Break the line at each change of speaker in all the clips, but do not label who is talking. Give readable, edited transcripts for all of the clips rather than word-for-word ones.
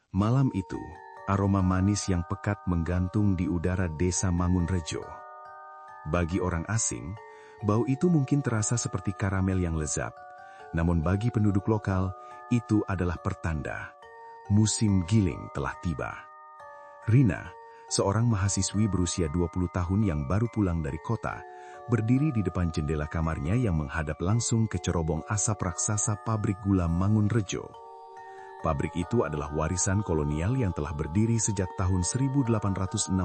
Malam itu, aroma manis yang pekat menggantung di udara desa Mangunrejo. Bagi orang asing, bau itu mungkin terasa seperti karamel yang lezat. Namun bagi penduduk lokal, itu adalah pertanda. Musim giling telah tiba. Rina, seorang mahasiswi berusia 20 tahun yang baru pulang dari kota, berdiri di depan jendela kamarnya yang menghadap langsung ke cerobong asap raksasa pabrik gula Mangunrejo. Pabrik itu adalah warisan kolonial yang telah berdiri sejak tahun 1862,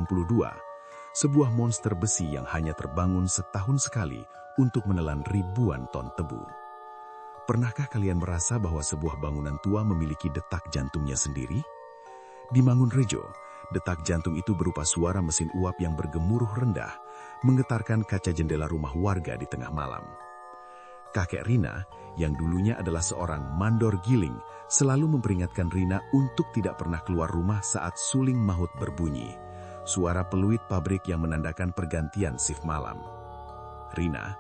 sebuah monster besi yang hanya terbangun setahun sekali untuk menelan ribuan ton tebu. Pernahkah kalian merasa bahwa sebuah bangunan tua memiliki detak jantungnya sendiri? Di Mangunrejo, detak jantung itu berupa suara mesin uap yang bergemuruh rendah, menggetarkan kaca jendela rumah warga di tengah malam. Kakek Rina, yang dulunya adalah seorang mandor giling, selalu memperingatkan Rina untuk tidak pernah keluar rumah saat suling maut berbunyi, suara peluit pabrik yang menandakan pergantian shift malam. Rina,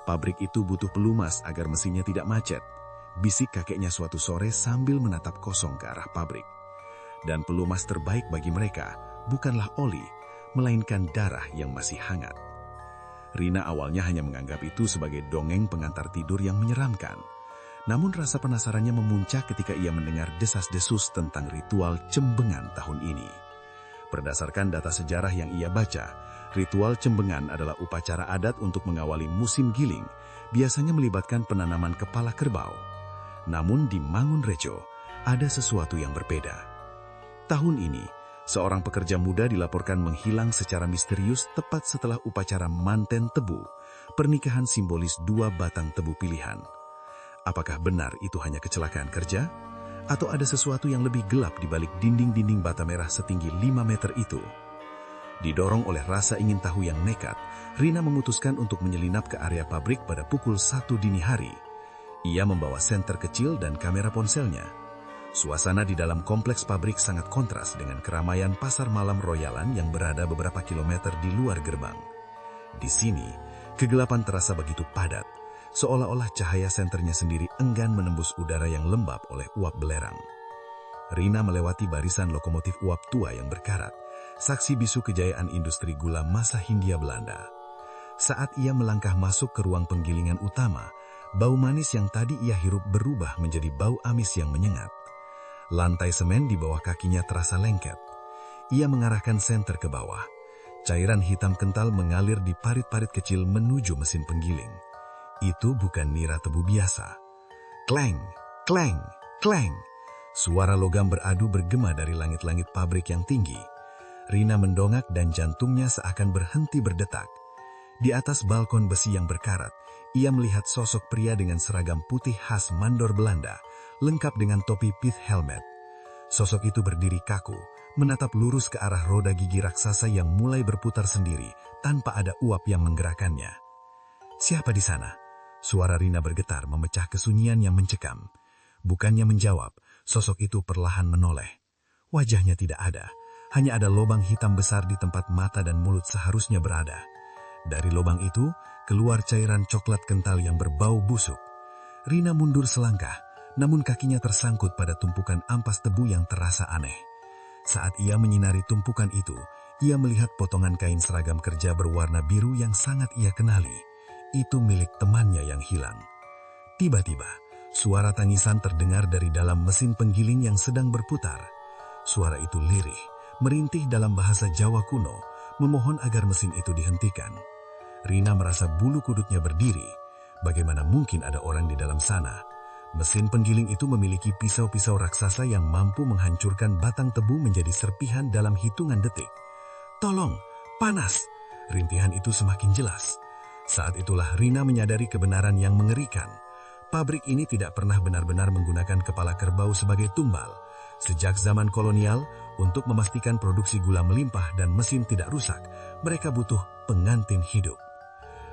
pabrik itu butuh pelumas agar mesinnya tidak macet, bisik kakeknya suatu sore sambil menatap kosong ke arah pabrik. Dan pelumas terbaik bagi mereka bukanlah oli, melainkan darah yang masih hangat. Rina awalnya hanya menganggap itu sebagai dongeng pengantar tidur yang menyeramkan. Namun rasa penasarannya memuncak ketika ia mendengar desas-desus tentang ritual cembengan tahun ini. Berdasarkan data sejarah yang ia baca, ritual cembengan adalah upacara adat untuk mengawali musim giling, biasanya melibatkan penanaman kepala kerbau. Namun di Mangunrejo, ada sesuatu yang berbeda. Tahun ini, seorang pekerja muda dilaporkan menghilang secara misterius tepat setelah upacara manten tebu, pernikahan simbolis dua batang tebu pilihan. Apakah benar itu hanya kecelakaan kerja? Atau ada sesuatu yang lebih gelap di balik dinding-dinding bata merah setinggi 5 meter itu? Didorong oleh rasa ingin tahu yang nekat, Rina memutuskan untuk menyelinap ke area pabrik pada pukul 1 dini hari. Ia membawa senter kecil dan kamera ponselnya. Suasana di dalam kompleks pabrik sangat kontras dengan keramaian pasar malam Royalan yang berada beberapa kilometer di luar gerbang. Di sini, kegelapan terasa begitu padat, seolah-olah cahaya senternya sendiri enggan menembus udara yang lembab oleh uap belerang. Rina melewati barisan lokomotif uap tua yang berkarat, saksi bisu kejayaan industri gula masa Hindia Belanda. Saat ia melangkah masuk ke ruang penggilingan utama, bau manis yang tadi ia hirup berubah menjadi bau amis yang menyengat. Lantai semen di bawah kakinya terasa lengket. Ia mengarahkan senter ke bawah. Cairan hitam kental mengalir di parit-parit kecil menuju mesin penggiling. Itu bukan nira tebu biasa. Kleng, kleng, kleng. Suara logam beradu bergema dari langit-langit pabrik yang tinggi. Rina mendongak dan jantungnya seakan berhenti berdetak. Di atas balkon besi yang berkarat, ia melihat sosok pria dengan seragam putih khas mandor Belanda, lengkap dengan topi pith helmet. Sosok itu berdiri kaku, menatap lurus ke arah roda gigi raksasa yang mulai berputar sendiri tanpa ada uap yang menggerakkannya. Siapa di sana? Suara Rina bergetar memecah kesunyian yang mencekam. Bukannya menjawab, sosok itu perlahan menoleh. Wajahnya tidak ada, hanya ada lubang hitam besar di tempat mata dan mulut seharusnya berada. Dari lubang itu, keluar cairan coklat kental yang berbau busuk. Rina mundur selangkah, namun kakinya tersangkut pada tumpukan ampas tebu yang terasa aneh. Saat ia menyinari tumpukan itu, ia melihat potongan kain seragam kerja berwarna biru yang sangat ia kenali. Itu milik temannya yang hilang. Tiba-tiba, suara tangisan terdengar dari dalam mesin penggiling yang sedang berputar. Suara itu lirih, merintih dalam bahasa Jawa kuno, memohon agar mesin itu dihentikan. Rina merasa bulu kuduknya berdiri. Bagaimana mungkin ada orang di dalam sana? Mesin penggiling itu memiliki pisau-pisau raksasa yang mampu menghancurkan batang tebu menjadi serpihan dalam hitungan detik. Tolong, panas! Rintihan itu semakin jelas. Saat itulah Rina menyadari kebenaran yang mengerikan. Pabrik ini tidak pernah benar-benar menggunakan kepala kerbau sebagai tumbal. Sejak zaman kolonial, untuk memastikan produksi gula melimpah dan mesin tidak rusak, mereka butuh pengantin hidup.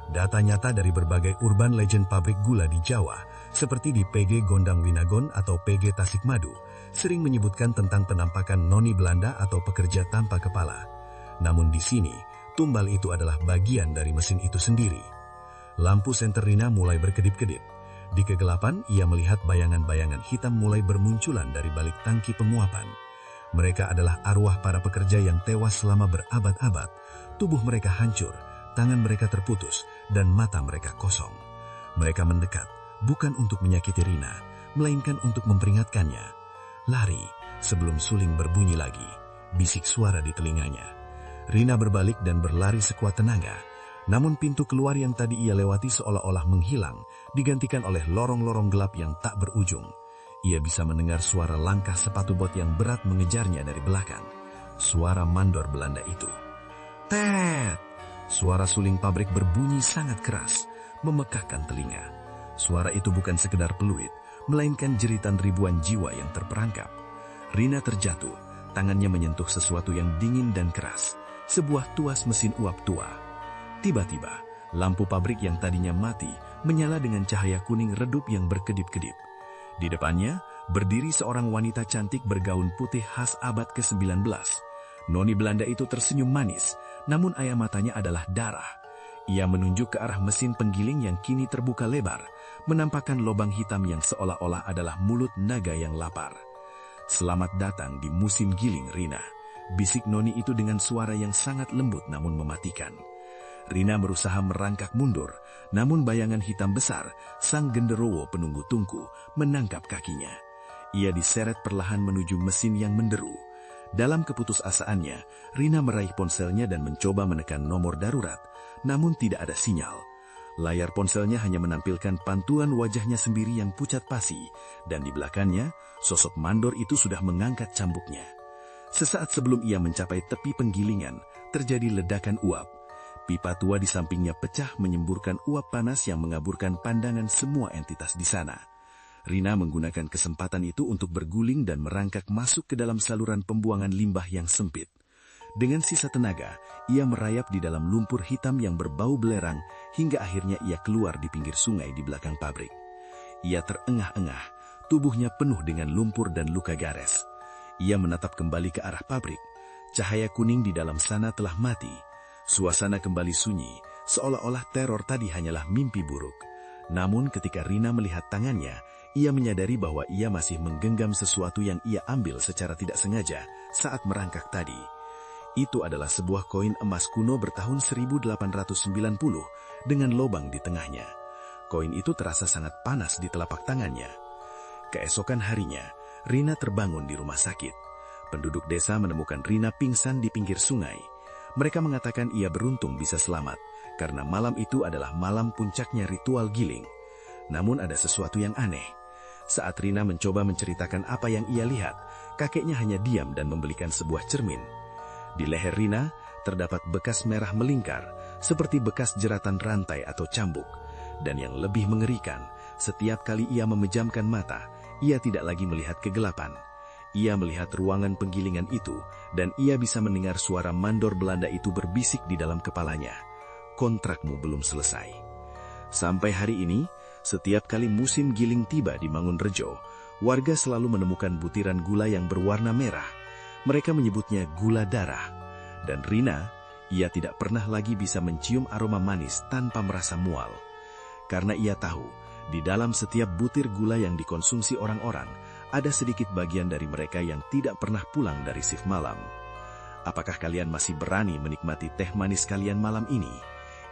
Data nyata dari berbagai urban legend pabrik gula di Jawa, seperti di PG Gondang Winagon atau PG Tasikmadu, sering menyebutkan tentang penampakan noni Belanda atau pekerja tanpa kepala. Namun di sini, tumbal itu adalah bagian dari mesin itu sendiri. Lampu senter Rina mulai berkedip-kedip. Di kegelapan, ia melihat bayangan-bayangan hitam mulai bermunculan dari balik tangki penguapan. Mereka adalah arwah para pekerja yang tewas selama berabad-abad. Tubuh mereka hancur, tangan mereka terputus, dan mata mereka kosong. Mereka mendekat, bukan untuk menyakiti Rina, melainkan untuk memperingatkannya. Lari, sebelum suling berbunyi lagi, bisik suara di telinganya. Rina berbalik dan berlari sekuat tenaga. Namun pintu keluar yang tadi ia lewati seolah-olah menghilang, digantikan oleh lorong-lorong gelap yang tak berujung. Ia bisa mendengar suara langkah sepatu bot yang berat mengejarnya dari belakang. Suara mandor Belanda itu. Tet! Suara suling pabrik berbunyi sangat keras, memekakkan telinga. Suara itu bukan sekedar peluit, melainkan jeritan ribuan jiwa yang terperangkap. Rina terjatuh, tangannya menyentuh sesuatu yang dingin dan keras, sebuah tuas mesin uap tua. Tiba-tiba, lampu pabrik yang tadinya mati menyala dengan cahaya kuning redup yang berkedip-kedip. Di depannya, berdiri seorang wanita cantik bergaun putih khas abad ke-19. Noni Belanda itu tersenyum manis, namun air matanya adalah darah. Ia menunjuk ke arah mesin penggiling yang kini terbuka lebar, menampakkan lubang hitam yang seolah-olah adalah mulut naga yang lapar. Selamat datang di musim giling, Rina, bisik Noni itu dengan suara yang sangat lembut namun mematikan. Rina berusaha merangkak mundur, namun bayangan hitam besar, sang genderuwo penunggu tungku, menangkap kakinya. Ia diseret perlahan menuju mesin yang menderu. Dalam keputusasaannya, Rina meraih ponselnya dan mencoba menekan nomor darurat, namun tidak ada sinyal. Layar ponselnya hanya menampilkan pantulan wajahnya sendiri yang pucat pasi, dan di belakangnya, sosok mandor itu sudah mengangkat cambuknya. Sesaat sebelum ia mencapai tepi penggilingan, terjadi ledakan uap. Pipa tua di sampingnya pecah menyemburkan uap panas yang mengaburkan pandangan semua entitas di sana. Rina menggunakan kesempatan itu untuk berguling dan merangkak masuk ke dalam saluran pembuangan limbah yang sempit. Dengan sisa tenaga, ia merayap di dalam lumpur hitam yang berbau belerang hingga akhirnya ia keluar di pinggir sungai di belakang pabrik. Ia terengah-engah, tubuhnya penuh dengan lumpur dan luka gares. Ia menatap kembali ke arah pabrik. Cahaya kuning di dalam sana telah mati. Suasana kembali sunyi, seolah-olah teror tadi hanyalah mimpi buruk. Namun ketika Rina melihat tangannya, ia menyadari bahwa ia masih menggenggam sesuatu yang ia ambil secara tidak sengaja saat merangkak tadi. Itu adalah sebuah koin emas kuno bertahun 1890 dengan lubang di tengahnya. Koin itu terasa sangat panas di telapak tangannya. Keesokan harinya, Rina terbangun di rumah sakit. Penduduk desa menemukan Rina pingsan di pinggir sungai. Mereka mengatakan ia beruntung bisa selamat, karena malam itu adalah malam puncaknya ritual giling. Namun ada sesuatu yang aneh. Saat Rina mencoba menceritakan apa yang ia lihat, kakeknya hanya diam dan membelikan sebuah cermin. Di leher Rina, terdapat bekas merah melingkar, seperti bekas jeratan rantai atau cambuk. Dan yang lebih mengerikan, setiap kali ia memejamkan mata, ia tidak lagi melihat kegelapan. Ia melihat ruangan penggilingan itu, dan ia bisa mendengar suara mandor Belanda itu berbisik di dalam kepalanya. Kontrakmu belum selesai. Sampai hari ini, setiap kali musim giling tiba di Mangunrejo, warga selalu menemukan butiran gula yang berwarna merah. Mereka menyebutnya gula darah. Dan Rina, ia tidak pernah lagi bisa mencium aroma manis tanpa merasa mual. Karena ia tahu, di dalam setiap butir gula yang dikonsumsi orang-orang, ada sedikit bagian dari mereka yang tidak pernah pulang dari shift malam. Apakah kalian masih berani menikmati teh manis kalian malam ini?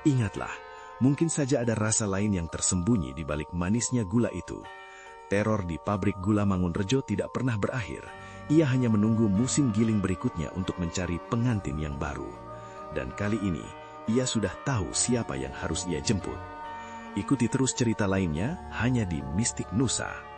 Ingatlah, mungkin saja ada rasa lain yang tersembunyi di balik manisnya gula itu. Teror di pabrik gula Mangunrejo tidak pernah berakhir. Ia hanya menunggu musim giling berikutnya untuk mencari pengantin yang baru. Dan kali ini, ia sudah tahu siapa yang harus ia jemput. Ikuti terus cerita lainnya hanya di Mistik Nusa.